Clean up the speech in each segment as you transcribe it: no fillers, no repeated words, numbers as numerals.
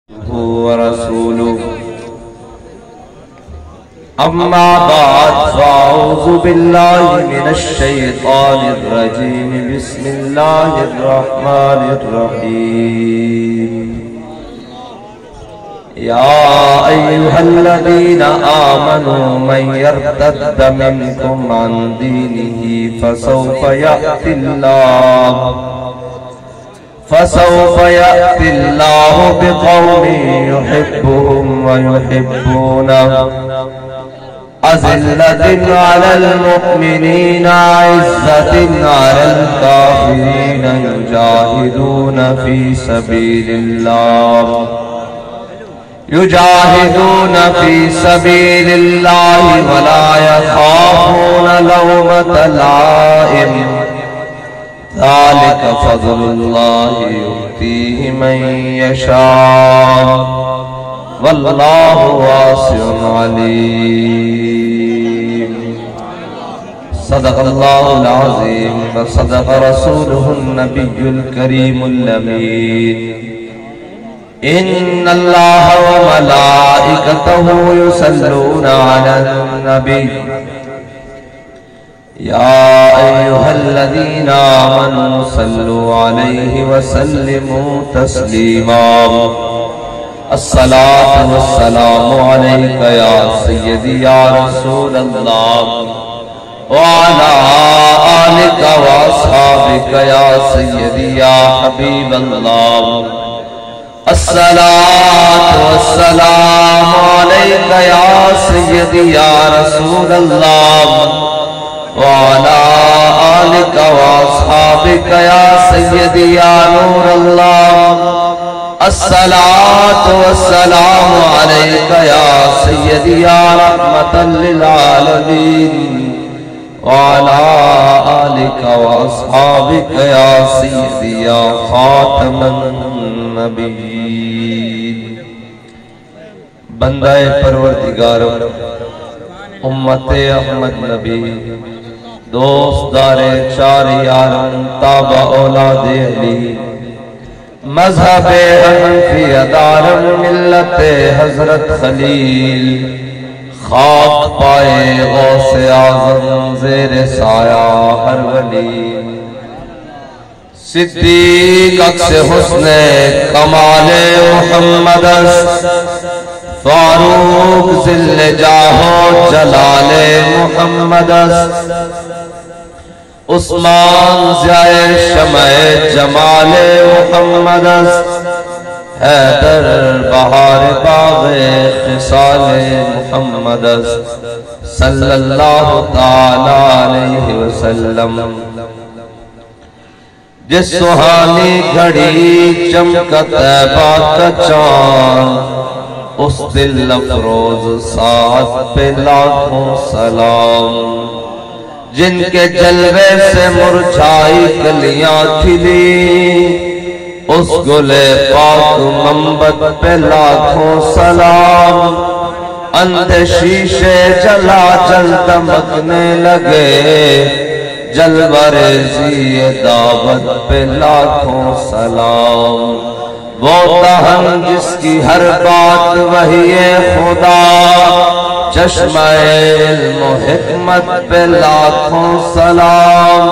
ورسوله أما بعد فأعوذ بالله من الشيطان الرجيم بسم الله الرحمن الرحيم يا أيها الذين آمنوا من يرتد منكم عن دينه فسوف يأتي الله بقوم يحبهم ويحبونه أذلة على المؤمنين عزة على الكافرين يجاهدون في سبيل الله ولا يخافون لومة لائم ذلك فضل الله يؤتيه من يشاء والله واسع عليم صدق الله العظيم وصدق رسوله النبي الكريم الأمين إن الله وملائكته يصلون على النبي يا أيها الذين آمنوا صلوا عليه وسلموا تسليما الصلاة والسلام عليك يا سيدي يا رسول الله وعلى آلك وأصحابك يا سيدي يا حبيب الله الصلاة والسلام عليك يا سيدي يا رسول الله وعلى آلك وأصحابك يا سيدي يا نور الله الصلاة والسلام عليك يا سيدي يا رحمة للعالمين وعلى آلك وأصحابك يا سيدي يا خاتم النبيين بندہ پروردگار امت احمد نبی دوست دار چار یارم تابع اولاد علی مذہب حنفی ادارم ملت حضرت خلیل خاک پائے غوث اعظم زیر سایہ ہر ولی صدیق عکس حسن کمال محمد فاروق ذل جاہ جلال محمد عثمان ضیاء شمع جمال محمد حیدر بہار باغ خصال محمد صلی اللہ تعالی علیہ وسلم جس سہانی گھڑی چمکت طیبہ کا چاند اس دل افروز ساتھ پہ لاکھوں سلام جن کے جلوے سے مرجھائی کلیاں کھلی اس گل پاک منبت پہ لاکھوں سلام اندھے شیشے جلا جل دمکنے لگے جلوہ ریزی دعوت پہ لاکھوں سلام وہ دہن جس کی ہر بات وحی خدا چشمہ علم و حکمت پہ لاکھوں سلام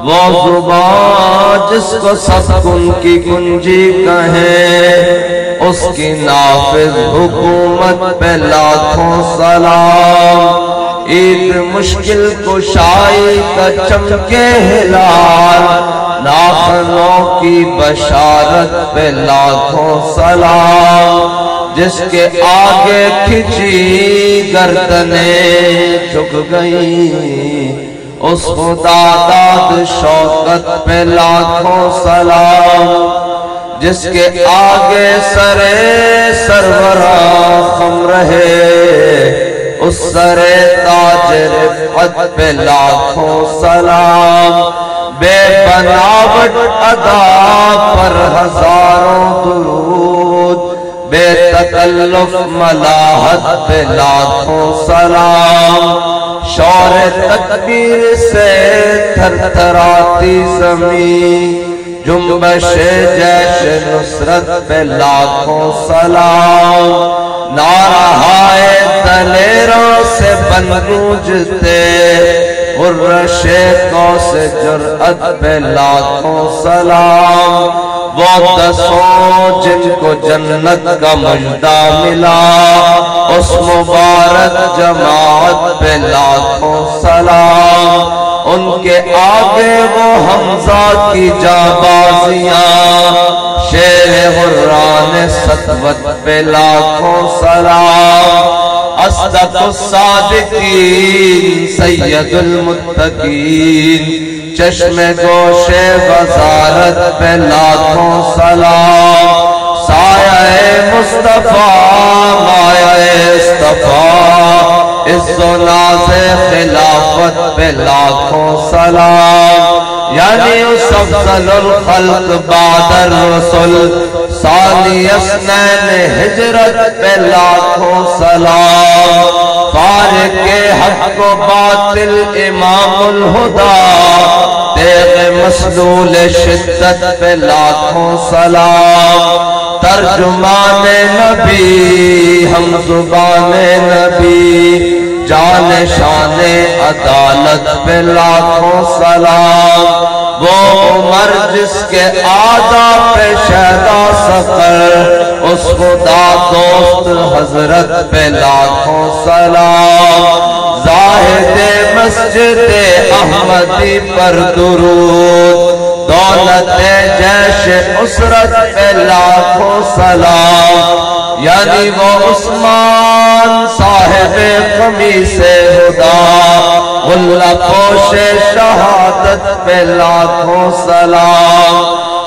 وہ زبان جس کو سب کن کی کنجی کہیں اس کی نافذ حکومت پہ لاکھوں سلام عید مشکل کشائی کا چمکے ہلال ناخنوں کی بشارت پہ لاکھوں سلام جس کے آگے کھچی گردنیں جھک گئیں اس خدا داد شوکت پہ لاکھوں سلام جس کے آگے سرورہ خم رہے اس سر تاج رفعت پہ لاکھوں سلام بے بناوٹ ادا پر ہزاروں درود بے تکلف ملاحت پہ لاکھوں سلام شور تکبیر سے تھر تھراتی زمین جنبش جیش نصرت پہ لاکھوں سلام، نعرہائے دلیروں سے بن گونجتے، غرشوں سے جرأت پہ لاکھوں سلام، وہ دسوں جن کو جنت کا مجدہ ملا، اس مبارک جماعت پہ لاکھوں سلام، ان کے آگے وہ حمزہ کی جانبازیاں، شیر غران سطوت پہ لاکھوں سلام، اصدق الصادقین سید المتقین، چشم گوش وزارت پہ لاکھوں سلام، سایہ مصطفیٰ مایہ اصطفیٰ، عز و ناز خلافت پہ لاکھوں سلام، یعنی اس افضل الخلق بعد الرسل، ثانی اثنین ہجرت پہ لاکھوں سلام، فارق حق و باطل امام الہدا، تیغ مسلول شدت پہ لاکھوں سلام، ترجمان نبی ہم زبان نبی، جان شان عدالت پہ لاکھوں سلام، وہ عمر جس کے آدھا پہ شہدہ سفر، اس خدا دوست حضرت پہ لاکھوں سلام، زاہد مسجد احمدی پر درود، دولت جیش اسرت پہ لاکھوں سلام، یعنی وہ عثمان صاحب قمیص ہدا، غلہ پوش شہادت پہ لاکھوں سلام،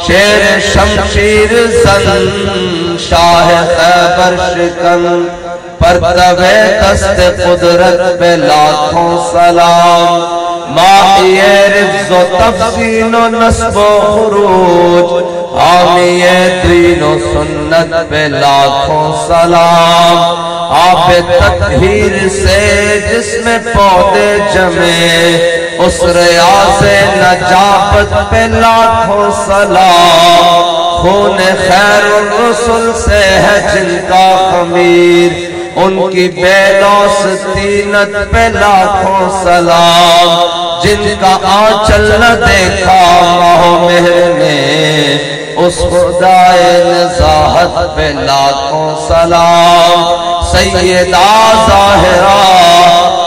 شیر شمشیر زن شاہ خیبر شکن، پرتو دست قدرت پہ لاکھوں سلام، ماہی رفظ و تفصیل و نصب و خروج، حامی دین و سنت پہ لاکھوں سلام، آپ تطہیر سے جس میں پودے جمے، اس ریاض نجابت پہ لاکھوں سلام، خون خیر الرسل سے ہے جن کا خمیر، ان کی بے لوث تینت پہ لاکھوں سلام، جن کا آنچل نہ دیکھا ماہ مہر نے، اس خدائے نزاہت پہ لاکھوں سلام، سیدہ ظاہرہ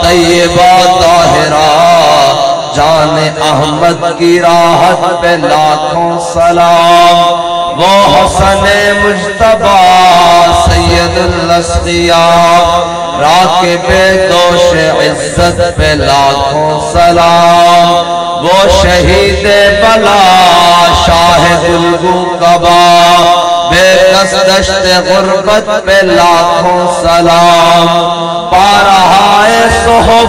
طیبہ طاہرہ، جان احمد کی راحت پہ لاکھوں سلام، وہ حسن مجتبی سید الاسقیاء، راکب دوش عزت پہ لاکھوں سلام، وہ شہید بلا شاہد الگوکبا، بے کس دشت غربت پہ لاکھوں سلام، پارہائے صحب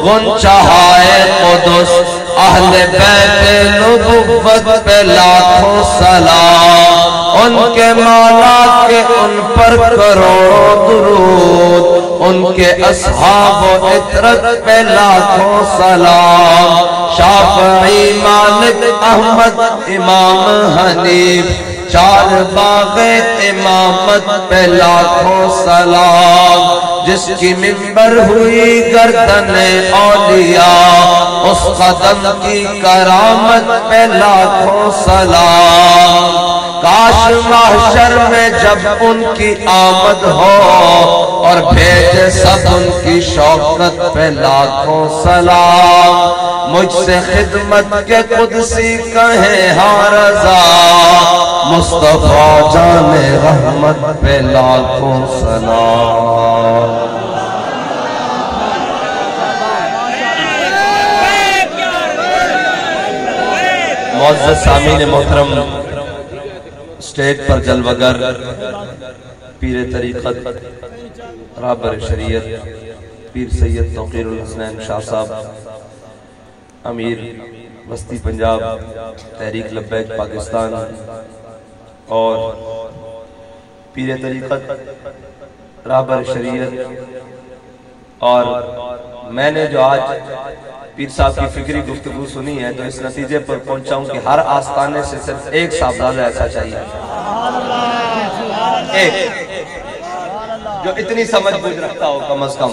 گنچہائے قدس، اہل بیت نبوت پہ لاکھوں سلام، ان کے مولا کے ان پر کروڑوں درود، ان کے اصحاب و عطرت پہ لاکھوں سلام، شافعی مالک احمد امام حنیف، چار باغ امامت پہ لاکھوں سلام، جس کی منبر ہوئی گردن اولیاء، اس قدم کی کرامت پہ لاکھوں سلام، کاش محشر میں جب ان کی آمد ہو، اور بھیجے سب ان کی شوکت پہ لاکھوں سلام، مجھ سے خدمت کے قدسی کہیں ہاں رضا، مصطفیٰ جان رحمت پہ لاکھوں سلام۔ معزز سامعین محترم، اسٹیج پر جلوگر پیر طریقت رہبر شریعت پیر سید توقیر الحسنین شاہ صاحب، امیر وسطی پنجاب تحریک لبیک پاکستان، اور پیر طریقت رہبر شریعت، اور میں نے جو آج پیر صاحب کی فکری گفتگو سنی ہے تو اس نتیجے پر پہنچا ہوں کہ ہر آستانے سے صرف ایک صاحبزادہ ایسا چاہیے، ایک جو اتنی سمجھ بوجھ رکھتا ہو کم از کم،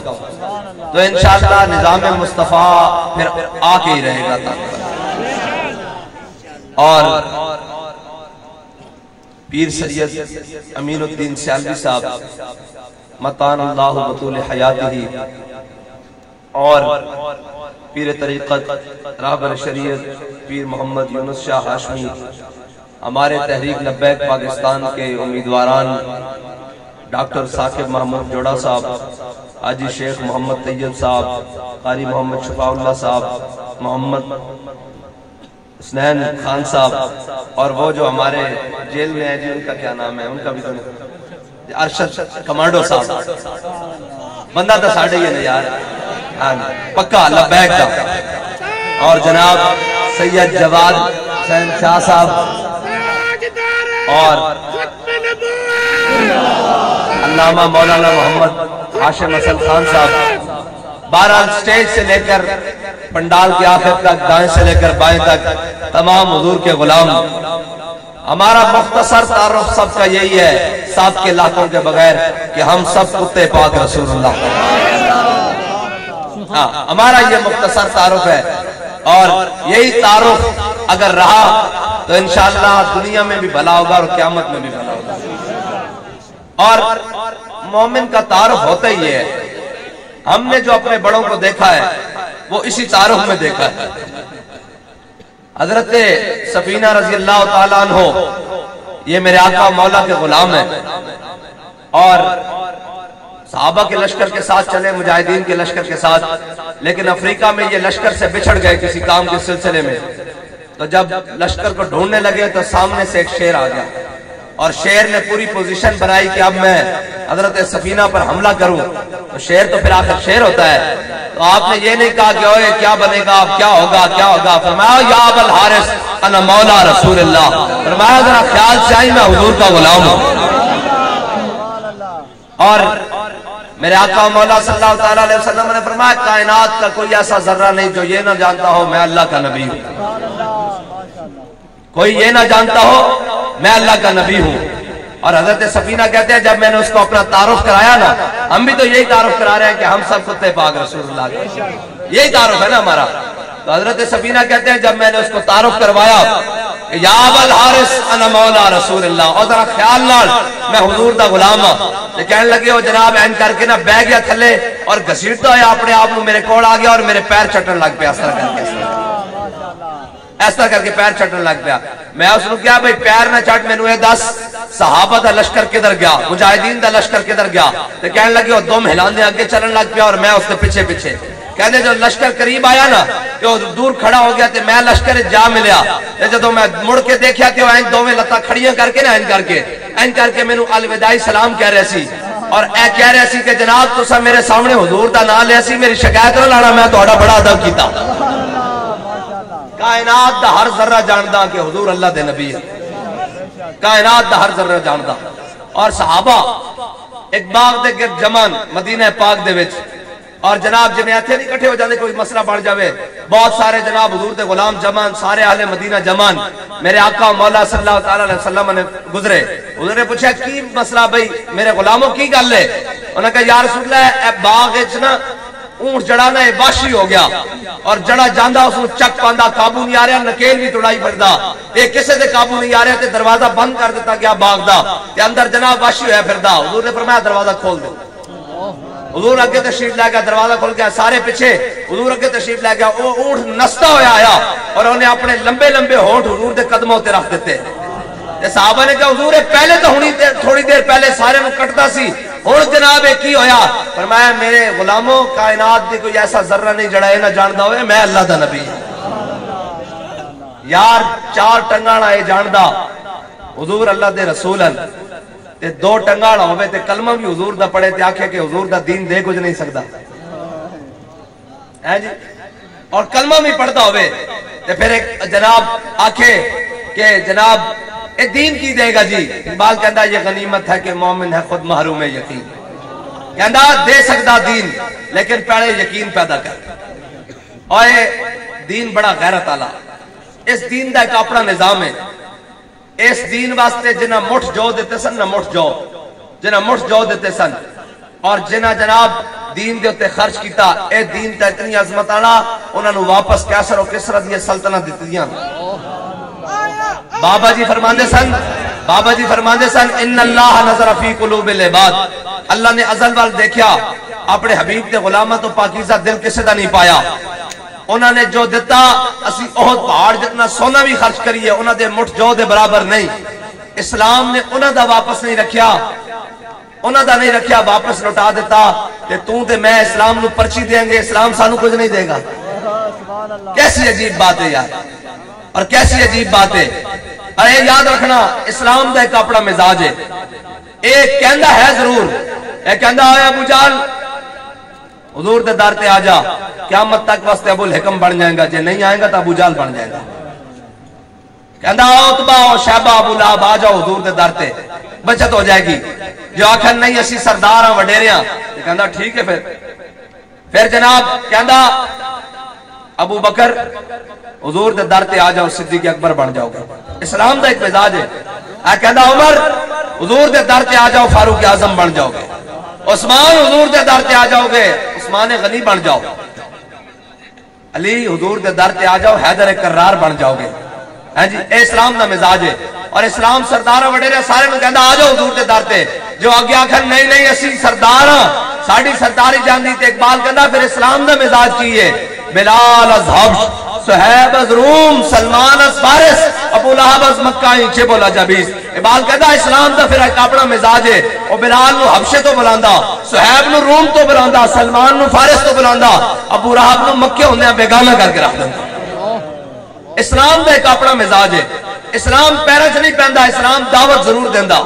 تو انشاءاللہ نظام مصطفیٰ پھر آ کے ہی رہے گا تک۔ اور پیر سید امین الدین سیالوی صاحب متان اللہ بطول حیاتہ، اور پیر طریقت راہبر شریعت پیر محمد یونس شاہ ہاشمی، ہمارے تحریک لبیک پاکستان کے امیدواران ڈاکٹر ثاقب محمود جوڑا صاحب، حاجی شیخ محمد طیب صاحب، قاری محمد شفاء اللہ صاحب، محمد حسنین خان صاحب، اور وہ جو ہمارے جیل میں ہیں جی ان کا کیا نام ہے، ان کا بھی تو ارشد کمانڈو صاحب، بندہ تو ساڑھے یہ نہیں یار پکا لبیک کا، اور جناب سید جواد حسین شاہ صاحب، اور علامہ مولانا محمد ہاشم حسن خان صاحب۔ بہرحال سٹیج سے لے کر پنڈال کے آخر تک، دائیں سے لے کر بائیں تک تمام حضور کے غلام، ہمارا مختصر تعارف سب کا یہی ہے ساتھ کے لاکھوں کے بغیر کہ ہم سب کتے پاک رسول اللہ، ہمارا یہ مختصر تعارف ہے، اور یہی تعارف اگر رہا تو انشاءاللہ دنیا میں بھی بھلا ہوگا اور قیامت میں بھی بھلا ہوگا۔ اور مومن کا تعارف ہوتا ہی ہے، ہم نے جو اپنے بڑوں کو دیکھا ہے وہ اسی تعارف میں دیکھا ہے۔ حضرت سفینہ رضی اللہ تعالیٰ عنہ یہ میرے آقا مولا کے غلام ہیں، اور صحابہ کے لشکر کے ساتھ چلے، مجاہدین کے لشکر کے ساتھ، لیکن افریقہ میں یہ لشکر سے بچھڑ گئے کسی کام کے سلسلے میں، تو جب لشکر کو ڈھونڈنے لگے تو سامنے سے ایک شیر آ گیا، اور شیر نے پوری پوزیشن بنائی کہ اب میں حضرت سفینہ پر حملہ کروں، تو شیر تو پھر آخر شیر ہوتا ہے، تو آپ نے یہ نہیں کہا کہ اوئے کیا بنے گا، اب کیا ہوگا کیا ہوگا، فرمایا یا ابا الحارث انا مولا رسول اللہ، فرمایا ذرا خیال سے آئی میں حضور کا غلام ہوں۔ اور میرے آقا مولا صلی اللہ علیہ وسلم نے فرمایا کائنات کا کوئی ایسا ذرہ نہیں جو یہ نہ جانتا ہو میں اللہ کا نبی ہوں، کوئی یہ نہ جانتا ہو میں اللہ کا نبی ہوں۔ اور حضرت سفینہ کہتے ہیں جب میں نے اس کو اپنا تعارف کرایا نا، ہم بھی تو یہی تعارف کرا رہے ہیں کہ ہم سب کتے پاک رسول اللہ کے، یہی تعارف ہے نا ہمارا۔ تو حضرت سفینہ کہتے ہیں جب میں نے اس کو تعارف کروایا کہ یا ابا الحارث انا مولا رسول اللہ، اور ذرا خیال نال میں حضور دا غلام ہوں، یہ کہنے لگے وہ جناب این کر کے نا بہ گیا تھلے اور گھسیٹتا ہوا اپنے آپ کو میرے کول آ گیا اور میرے پیر چٹن لگ پیا، ایسا کر کے پیر چٹن لگ پیا۔ میں اس نے کہا بھئی پیر نہ چٹ، میں نے دس صحابہ دا لشکر کدھر گیا، مجاہدین دا لشکر کدھر گیا، تو کہنے لگے وہ دم ہلاندے آگے چلن لگ پیا اور میں اس کے پیچھے پیچھے، کہنے جو لشکر قریب آیا نا کہ وہ دور کھڑا ہو گیا، میں لشکر جا ملیا، جدو میں مڑ کے دیکھیا کہ وہ این دو میں لتا کھڑیاں کر کے نا این کر کے میں نے الوداعی سلام کہہ رہے سی، اور اے کہہ رہے سی کہ جناب تسا میرے سامنے حضور دا نام لیا سی، میری شکایت نہ لانا، میں تہاڈا بڑا ادب کیتا۔ کائنات دا ہر ذرہ جاندا کہ حضور اللہ دے نبی ہے، کائنات دا ہر ذرہ جاندا۔ اور صحابہ ایک باغ دے گرد جمان مدینہ پاک دے وچ، اور جناب جنہیں ایتھے نہیں کٹھے ہو جاندے کوئی مسئلہ بڑھ جاوے، بہت سارے جناب حضور دے غلام جمان، سارے اہل مدینہ جمان، میرے آقا مولا صلی اللہ علیہ وسلم نے گزرے، حضور نے پوچھا کی مسئلہ بھئی میرے غلاموں کی گل ہے، انہوں نے کہا یا رسول اللہ اے باغ وچ نا اونٹ جڑا نا واشی ہو گیا، اور جڑا جاندہ اس نے چک پاندہ قابو نہیں آ رہا، نکیل بھی توڑائی پڑدا، ایک کسے دے قابو نہیں آ رہا تے دروازہ بند کر دیتا گیا باغ دا تے اندر جناب واشی ہویا پھردا، حضور نے فرمایا دروازہ کھول دو، حضور اگے تشریف لے گیا، دروازہ کھول گیا، سارے پیچھے حضور اگے تشریف لے گیا، وہ اونٹ نستا ہویا آیا اور انہیں اپنے لمبے لمبے ہونٹ حضور دے قدموں تے رکھ دیتے، صحابہ نے کہا حضور پہلے تو تھوڑی دیر پہلے سارے نو کٹتا سی، اور جناب ایک ہی ہویا، فرمایا میرے غلاموں کائنات دی کوئی ایسا ذرہ نہیں جڑا یہ نہ جاندہ ہوئے میں اللہ دا نبی یار، چار ٹنگانا یہ جاندہ حضور اللہ دے رسولن تے دو ٹنگانا ہوئے تے کلمہ بھی حضور دا پڑھے تے آکھے کہ حضور دا دین دے کچھ نہیں سکتا ہے جی، اور کلمہ بھی پڑھتا ہوئے تے پھر ایک جناب آکھے کہ جناب اے دین کی دے گا جی، اقبال کہندہ یہ غنیمت ہے کہ مومن ہے خود محروم یقین، کہندہ دے سکتا دین لیکن پہلے یقین پیدا کر، اور دین بڑا غیرت والا، اس دین دا ایک اپنا نظام ہے. اس دین واسطے جنہ مٹھ جو دیتے سن نہ مٹھ جو، جنہ مٹھ جو دیتے سن اور جنہ جناب دین دے اتے خرچ کیتا، اے دین تا اتنی عظمت والا انہاں نو واپس کیسر و کسرا دی سلطنت دتیاں. بابا جی فرماندے سن ان اللہ نظر فی قلوب العباد، اللہ نے ازل وال دیکھیا اپنے حبیب دے غلاماں تو پاکیزہ دل کسے دا نہیں پایا. انہوں نے جو دیتا اسی احد پہاڑ جتنا سونا بھی خرچ کریے انہوں دے مٹھ جو دے برابر نہیں. اسلام نے انہوں دا واپس نہیں رکھیا، انہوں دا نہیں رکھیا، واپس لوٹا دیتا کہ توں تے میں اسلام نو پرچی دیں گے، اسلام سانو کچھ نہیں دے گا. کیسی عجیب بات ہے یار، اور کیسی عجیب بات ہے. اور یہ یاد رکھنا اسلام دا ایک اپنا مزاج ہے. ایک کہندہ ہے ضرور، ایک کہندہ آئے ابو جال حضور دے دار تے آجا، قیامت تک واسطے ابو الحکم بن جائیں گا، جے نہیں آئیں گا تو ابو جال بن جائیں گا. کہندہ عتبہ و شہبہ ابو لہب آجا حضور دے دار تے، بچت ہو جائے گی. جو آکھر نہیں اسی سردار ہاں وڈیرے ہاں، کہندہ ٹھیک ہے. پھر جناب کہندہ ابو بکر حضور دے در تے آ جاؤ صدیق اکبر بن جاؤ گے. اسلام دا ایک مزاج ہے. کہندہ عمر حضور دے در تے آ جاؤ فاروق اعظم بن جاؤ گے. عثمان حضور دے در تے آ جاؤ گے عثمان غنی بن جاؤ. علی حضور دے در تے آ جاؤ حیدر کرار بن جاؤ گے. ہاں جی اے اسلام دا مزاج ہے. اور اسلام سردار وڈیرے سارے میں کہندا آ جاؤ حضور دے در تے. جو آگے آکھن نہیں نہیں اسی سردار ہاں ساڈی سرداری جاندی تے اقبال کہندا پھر اسلام دا مزاج کی ہے. بلال از حبش، صہیب از روم، سلمان از فارس، ابو لہب از مکہ اینچے بولا جبیس. اقبال کہتا اسلام دا پھر ایک اپنا مزاج ہے. او بلال نو حبشے تو بلاندا، صہیب نو روم تو بلاندا، سلمان نو فارس تو بلاندا، ابو لہب نو مکے ہوندے بیگانہ کر کے رکھ دیندا. اسلام دا ایک اپنا مزاج ہے. اسلام پیروں چ نہیں پیندا، اسلام دعوت ضرور دیندا.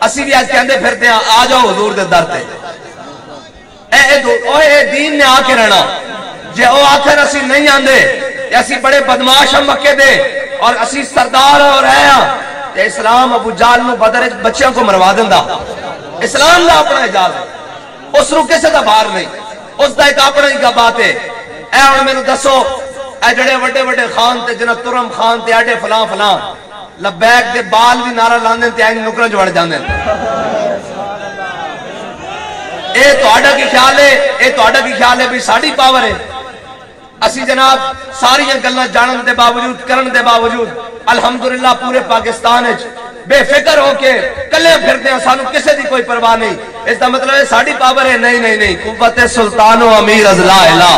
اسی بھی اج کہندے پھرتے ہیں آ جاؤ حضور دے در تے. اے دین نے آ کے رہنا. جے او آخر اسی نہیں آندے اسی بڑے بدماش ہم مکے دے اور اسی سردار اور رہے ہیں تے اسلام ابو جال نو بدر بچیاں کو مروا دیندا. اسلام دا اپنا اجازت ہے، اس رو کسے دا باہر نہیں، اس دا ایک اپنا ہی بات ہے. اے ہن مینوں دسو اے جڑے وڈے وڈے خان تے جناب ترم خان تے اڈے فلاں فلاں لبیک دے بال بھی نعرہ لاندے تے این نکراں جوڑ جاندے. اے تہاڈا کی خیال ہے، اے تہاڈا کی خیال ہے بھی ساڈی پاور ہے. اسی جناب ساری گلاں جانن دے باوجود کرن دے باوجود الحمدللہ پورے پاکستان وچ بے فکر ہو کے کلے پھردے ہیں، سانو کسے دی کوئی پرواہ نہیں. اس دا مطلب ہے ساڈی پاور ہے؟ نہیں نہیں نہیں. قوت سلطان و امیر از لا الہ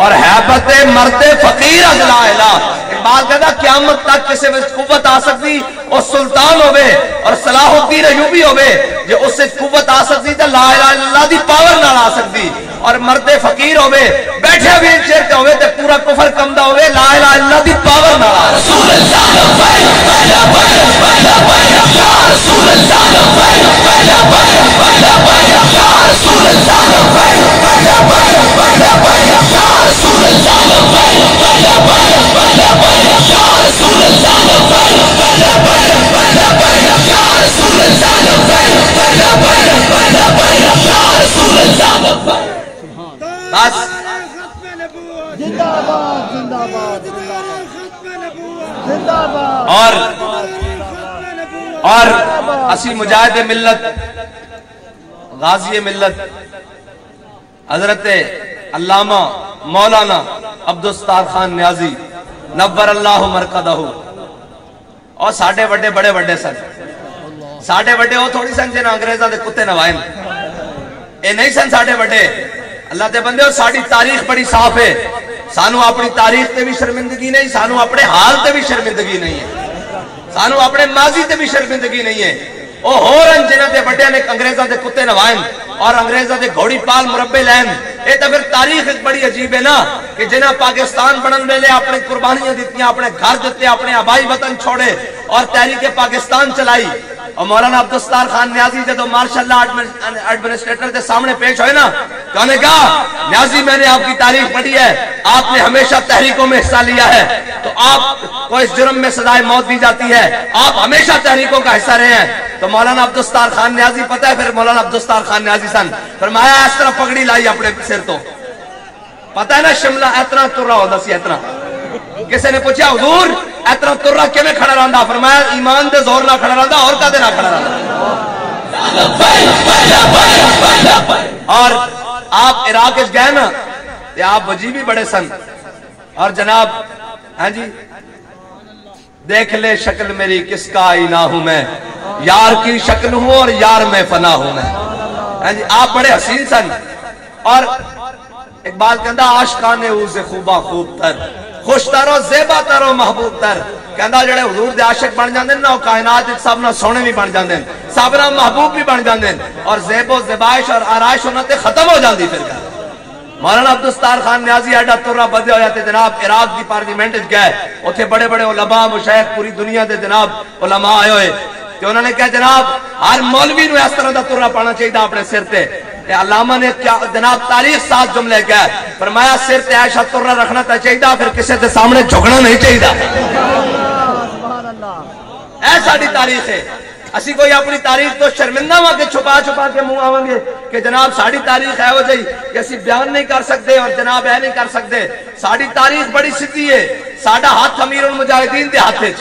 اور حیبت مرد فقیر از لا الہ. اقبال کہتا قیامت تک کسے وچ قوت آ سکتی اور سلطان ہوئے اور صلاح الدین ایوبی ہوئے جو اس سے قوت آ سکتی تو لا الہ الا اللہ دی پاور نہ آ سکتی. اور مرد فقیر ہوئے بیٹھے بھی چیر کے ہوئے تے پورا کفر کمدہ ہوئے لا الہ الا اللہ دی پاور نہ آ بس. اور اسی مجاہد ملت غازی ملت حضرت علامہ مولانا عبدالستار خان نیازی نور اللہ مرقدہ اور ساڑھے وڈے بڑے وڈے سن. ساڑھے وڈے ہو تھوڑی سن جنہاں انگریزہ دے کتے نوائن اے نہیں سن ساڑھے وڈے. اللہ دے بندے ہو ساڑھی تاریخ بڑی صاف ہے. سانو اپنی تاریخ تے بھی شرمندگی نہیں، سانو اپنے حال تے بھی شرمندگی نہیں ہے، سانو اپنے ماضی تے بھی شرمندگی نہیں ہے. او ہورن جنہ دے بڑے نے انگریزہ دے کتے نوائن اور انگریزہ دے گھوڑی پال مربے لین. اے تو پھر تاریخ ایک بڑی عجیب ہے نا کہ جنہ پاکستان بنن میں لے اپنے قربانیاں دیتیاں، اپنے گھر دیتے، اپنے آبائی وطن چھوڑے اور تحریک پاکستان چلائی. اور مولانا عبدالستار خان نیازی جدو مارشاء اللہ ایڈمنسٹریٹر کے سامنے پیش ہوئے نا تو نے کہا نیازی میں نے آپ کی تاریخ پڑھی ہے، آپ نے ہمیشہ تحریکوں میں حصہ لیا ہے تو آپ کو اس جرم میں سزائے موت دی جاتی ہے، آپ ہمیشہ تحریکوں کا حصہ رہے ہیں. تو مولانا عبدالستار خان نیازی پتہ ہے پھر مولانا عبدالستار خان نیازی سن فرمایا اس طرح پگڑی لائی اپنے سر تو پتہ ہے نا شملہ اتنا ترا ہوتا سی اتنا. کسی نے پوچھا حضور اتنا ترا کیویں کھڑا رہندا؟ فرمایا ایمان دے زور نہ کھڑا رہندا اور کدے نہ کھڑا رہندا. اور آپ عراق گئے نا تے آپ وجی بھی بڑے سن. اور جناب ہاں جی دیکھ لے شکل میری کس کا آئینہ ہوں میں, یار کی شکل ہوں اور یار میں فنا ہوں میں. ہاں جی آپ بڑے حسین سن. اور اقبال کہندا عاشقانے او سے خوبا خوب تر, خوش تر و زیبا تر و محبوب تر. کہندا جڑے حضور دے عاشق بن جاندے نا کائنات وچ سب نال سونے بھی بن جاندے, سب نال محبوب بھی بن جاندے, اور زیب و زبائش اور آرائش انہاں تے ختم ہو جاندی. پھر مولانا عبدالستار خان نیازی ایڈا ترہ بدے ہویا تے جناب عراق کی پارلیمنٹ وچ گئے. اوتھے بڑے بڑے علماء مشائخ پوری دنیا دے جناب علماء آئے ہوئے تے انہوں نے کہا جناب ہر مولوی نو اس طرح دا ترہ پانا چاہیے اپنے سر تے. تے علامہ نے کیا جناب تاریخ 7 جملے کہے, فرمایا سر تے ایسا ترہ رکھنا تا چاہیے, پھر کسی دے سامنے جھکنا نہیں چاہیے. اے ساڈی تاریخ ہے. اسی کوئی اپنی تاریخ تو شرمندہ ہوا کہ چھپا چھپا کے منہ آویں گے کہ جناب ساڑی تاریخ ہے وہ جائی کہ اسی بیان نہیں کر سکتے اور جناب ہے نہیں کر سکتے. ساڑی تاریخ بڑی سیدھی ہے. ساڑا ہاتھ امیر المجاہدین دے ہاتھ ہے,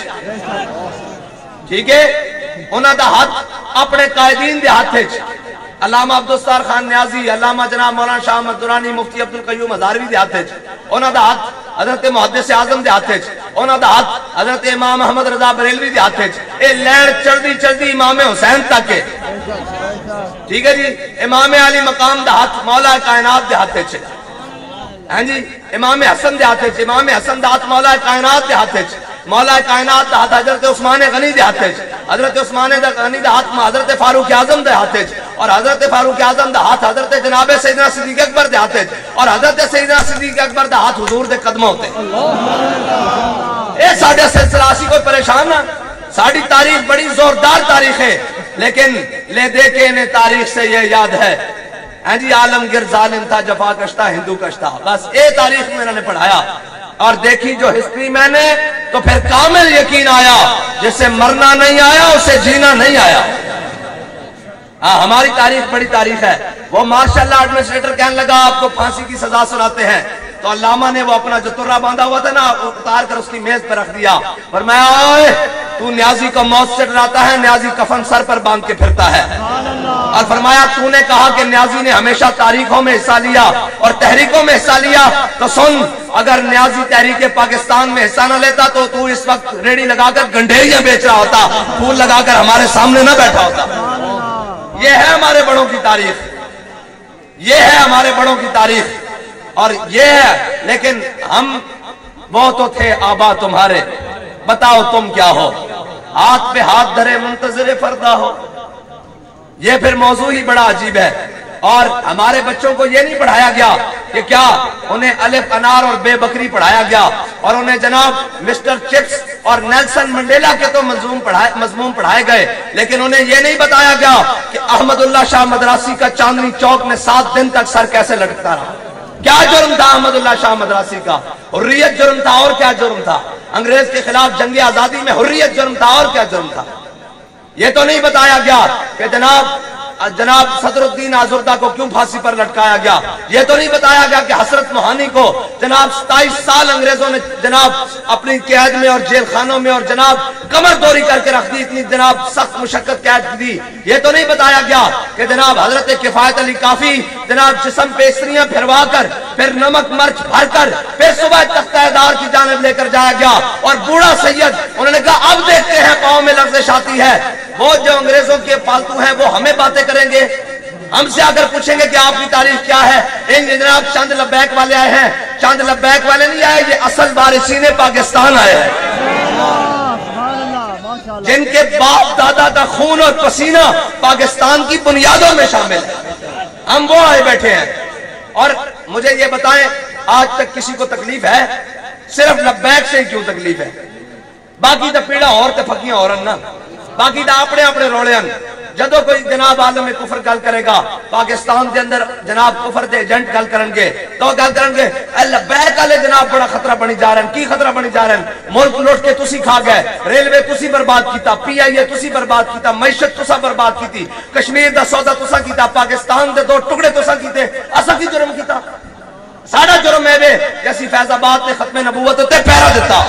ٹھیک ہے, انہاں دا ہاتھ اپنے قائدین دے ہاتھ ہے. علامہ عبدالستار خان نیازی, علامہ جناب مولانا شاہ احمد درانی, مفتی عبدالقیوم ہزاروی دے ہاتھ ہے. انہاں دا ہاتھ حضرت محدث اعظم دے ہاتھ ہے. انہاں دا ہاتھ حضرت امام احمد رضا بریلوی دے ہاتھ ہے. اے لین چڑھدی چڑھدی امام حسین تک ہے, ٹھیک ہے جی. امام علی مقام دا ہاتھ مولا کائنات دے ہاتھ ہے. ہاں جی امام حسن دے ہاتھ ہے. امام حسن دا ہاتھ مولا کائنات دے ہاتھ ہے. مولا کائنات دا ہاتھ حضرت عثمان غنی دے ہاتھ ہے. حضرت عثمان غنی دا ہاتھ حضرت فاروق اعظم دے ہاتھ ہے. اور حضرت فاروق اعظم دا ہاتھ حضرت جناب سیدنا صدیق اکبر دے ہاتھ ہے. اور حضرت سیدنا صدیق اکبر دا ہاتھ حضور دے قدموں تے. اے ساڈا سلسلہ اسی کوئی پریشان نہ. ساڈی تاریخ بڑی زوردار تاریخ ہے, لیکن لے دے کے انہیں تاریخ سے یہ یاد ہے ہاں جی عالمگیر ظالم تھا جفا کشتا ہندو کشتا. بس اے تاریخ میں انہوں نے پڑھایا اور دیکھی جو ہسٹری میں نے تو پھر کامل یقین آیا, جسے مرنا نہیں آیا اسے جینا نہیں آیا. ہاں ہماری تاریخ بڑی تاریخ ہے. وہ ماشاءاللہ ایڈمنسٹریٹر کہنے لگا آپ کو پھانسی کی سزا سناتے ہیں, تو علامہ نے وہ اپنا جو ترہ باندھا ہوا تھا نا اتار کر اس کی میز پر رکھ دیا. فرمایا اوئے تو نیازی کو موت سے ڈراتا ہے, نیازی کفن سر پر باندھ کے پھرتا ہے. اور فرمایا تو نے کہا کہ نیازی نے ہمیشہ تاریخوں میں حصہ لیا اور تحریکوں میں حصہ لیا, تو سن اگر نیازی تحریک پاکستان میں حصہ نہ لیتا تو اس وقت ریڑی لگا کر گنڈیریاں بیچ رہا ہوتا, پھول لگا کر ہمارے سامنے نہ بیٹھا ہوتا. یہ ہے ہمارے بڑوں کی تاریخ, یہ ہے ہمارے بڑوں کی تاریخ. اور یہ ہے, لیکن ہم وہ تو تھے آبا تمہارے, بتاؤ تم کیا ہو, ہاتھ پہ ہاتھ دھرے منتظر فردا ہو. یہ پھر موضوع ہی بڑا عجیب ہے. اور ہمارے بچوں کو یہ نہیں پڑھایا گیا کہ کیا انہیں الف انار اور بے بکری پڑھایا گیا, اور انہیں جناب مسٹر چپس اور نیلسن منڈیلا کے تو مضمون پڑھائے گئے, لیکن انہیں یہ نہیں بتایا گیا کہ احمد اللہ شاہ مدراسی کا چاندنی چوک میں 7 دن تک سر کیسے لٹکتا رہا. کیا جرم تھا احمد اللہ شاہ مدراسی کا؟ حریت جرم تھا. اور کیا جرم تھا؟ انگریز کے خلاف جنگ آزادی میں حریت جرم تھا. اور کیا جرم تھا؟ یہ تو نہیں بتایا گیا کہ جناب صدر الدین آزردہ کو کیوں پھانسی پر لٹکایا گیا. یہ تو نہیں بتایا گیا کہ حسرت موہانی کو جناب 27 سال انگریزوں نے جناب اپنی قید میں اور جیل خانوں میں اور جناب کمر دوری کر کے رکھ دی, اتنی جناب سخت مشقت قید دی. یہ تو نہیں بتایا گیا کہ جناب حضرت کفایت علی کافی جناب جسم پہ استریاں پھروا کر پھر نمک مرچ بھر کر پھر صبح تختہ دار کی جانب لے کر جایا گیا, اور بوڑھا سید انہوں نے کہا اب دیکھتے ہیں پاؤں میں لغزش آتی ہے. وہ جو انگریزوں کے پالتو ہیں وہ ہمیں باتیں کریں گے, ہم سے اگر پوچھیں گے کہ آپ کی تاریخ کیا ہے, ان جناب چند لبیک والے آئے ہیں. چند لبیک والے نہیں آئے, یہ اصل وارثین پاکستان آئے ہیں, جن کے باپ دادا کا خون اور پسینہ پاکستان کی بنیادوں میں شامل ہے. ہم وہ آئے بیٹھے ہیں. اور مجھے یہ بتائیں آج تک کسی کو تکلیف ہے؟ صرف لبیک سے ہی کیوں تکلیف ہے؟ باقی تو پیڑا اور تے پھکیاں اور نا, باقی تو اپنے اپنے روڑے ہیں. جدو کوئی جناب عالم کفر گل کرے گا پاکستان دے اندر جناب کفر دے ایجنٹ گل کرن گے تو گل کرن گے لبیک والے جناب بڑا خطرہ بنی جا رہے ہیں. کی خطرہ بنی جا رہے ہیں؟ ملک لوٹ کے تسی کھا گئے, ریلوے تسی برباد کیتا, پی آئی اے تسی برباد کیتا, معیشت تسا برباد کیتی, کشمیر دا سودا تسا کیتا, پاکستان دے 2 ٹکڑے تسا کیتے. اسا کی جرم کیتا؟ ساڑا جرم ہے کہ اسی فیض آباد نے ختم نبوت تے پہرا دیتا.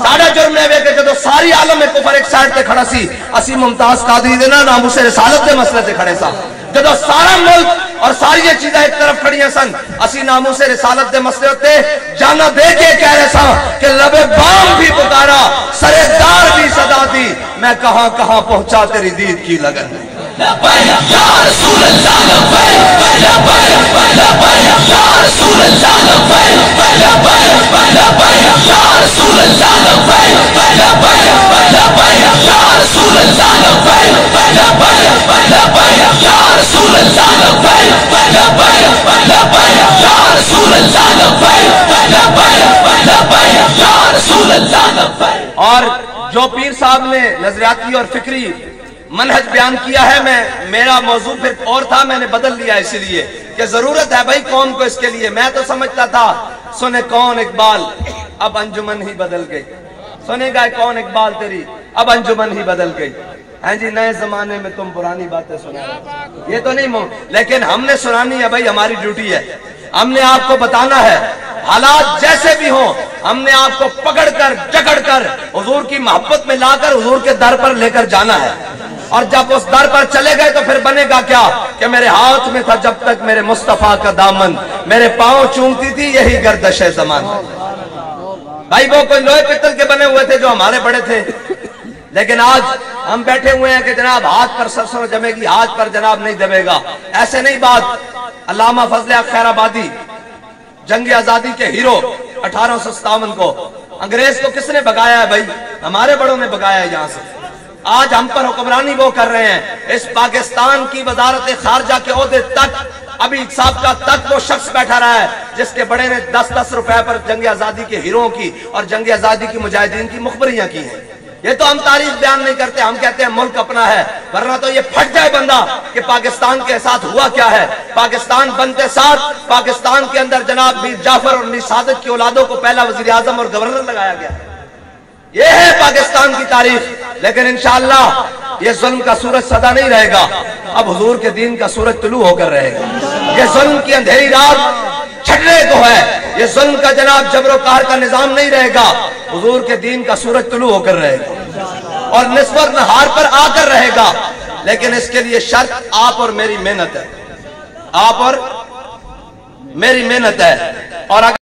ساڑا جرم ہے کہ جدو ساری عالم میں کفر ایک سائڈ تے کھڑا سی اسی ممتاز قادری دینا ناموس رسالت دے مسئلے تے کھڑے سا. جدو سارا ملک اور ساری یہ چیزیں ایک طرف کھڑیاں سن اسی ناموس رسالت دے مسئلے ہوتے جانا دے کے کہہ رہے سا کہ لب بام بھی پکارا سر دار بھی صدا دی میں کہاں کہاں پہنچا تیری دید کی لگن. لبیک یا رسول اللہ لبیک لبیک لبیک یا رسول اللہ لبیک لبیک لبیک یا رسول اللہ لبیک لبیک لبیک یا رسول اللہ لبیک لبیک لبیک یا رسول اللہ لبیک لبیک لبیک یا رسول اللہ لبیک لبیک لبیک یا رسول اللہ لبیک. اور جو پیر صاحب نے نظریاتی اور فکری منہج بیان کیا ہے میرا موضوع پھر اور تھا میں نے بدل لیا اسی لیے کہ ضرورت ہے بھائی قوم کو اس کے لیے. میں تو سمجھتا تھا سنے کون اقبال اب انجمن ہی بدل گئی سنے گا کون اقبال تیری اب انجمن ہی بدل گئی. ہاں جی نئے زمانے میں تم پرانی باتیں سنا یہ تو نہیں لیکن ہم نے سنانی ہے بھائی ہماری ڈیوٹی ہے. ہم نے آپ کو بتانا ہے حالات جیسے بھی ہوں ہم نے آپ کو پکڑ کر جکڑ کر حضور کی محبت میں لا کر حضور کے در پر لے کر جانا ہے. اور جب اس در پر چلے گئے تو پھر بنے گا کیا کہ میرے ہاتھ میں تھا جب تک میرے مصطفیٰ کا دامن میرے پاؤں چومتی تھی یہی گردش زمان. بھائی وہ کوئی لوہے پتل کے بنے ہوئے تھے جو ہمارے بڑے تھے لیکن آج ہم بیٹھے ہوئے ہیں کہ جناب ہاتھ پر سرسوں جمے گی ہاتھ پر جناب نہیں جمے گا. ایسے نہیں بات. علامہ فضل حق خیر آبادی جنگ آزادی کے ہیرو 1857 کو انگریز کو کس نے بگایا ہے بھائی ہمارے بڑوں نے بگایا ہے یہاں سے. آج ہم پر حکمرانی وہ کر رہے ہیں. اس پاکستان کی وزارت خارجہ کے عہدے تک ابھی صاحب کا تک وہ شخص بیٹھا رہا ہے جس کے بڑے نے 10-10 روپے پر جنگ آزادی کے ہیروں کی اور جنگ آزادی کی مجاہدین کی مخبریاں کی ہیں. یہ تو ہم تاریخ بیان نہیں کرتے ہم کہتے ہیں ملک اپنا ہے ورنہ تو یہ پھٹ جائے بندہ کہ پاکستان کے ساتھ ہوا کیا ہے. پاکستان بنتے ساتھ پاکستان کے اندر جناب میر جعفر اور میر صادق کی اولادوں کو پہلا وزیر اعظم اور گورنر لگایا گیا. یہ ہے پاکستان کی تاریخ. لیکن انشاءاللہ یہ ظلم کا سورج سدا نہیں رہے گا اب حضور کے دین کا سورج طلوع ہو کر رہے گا. یہ ظلم کی اندھیری رات چھٹنے کو ہے. یہ ظلم کا جناب جبر و قہر کا نظام نہیں رہے گا حضور کے دین کا سورج طلوع ہو کر رہے گا اور نسبت نہار پر آ کر رہے گا. لیکن اس کے لیے شرط آپ اور میری محنت ہے. آپ اور میری محنت ہے. اور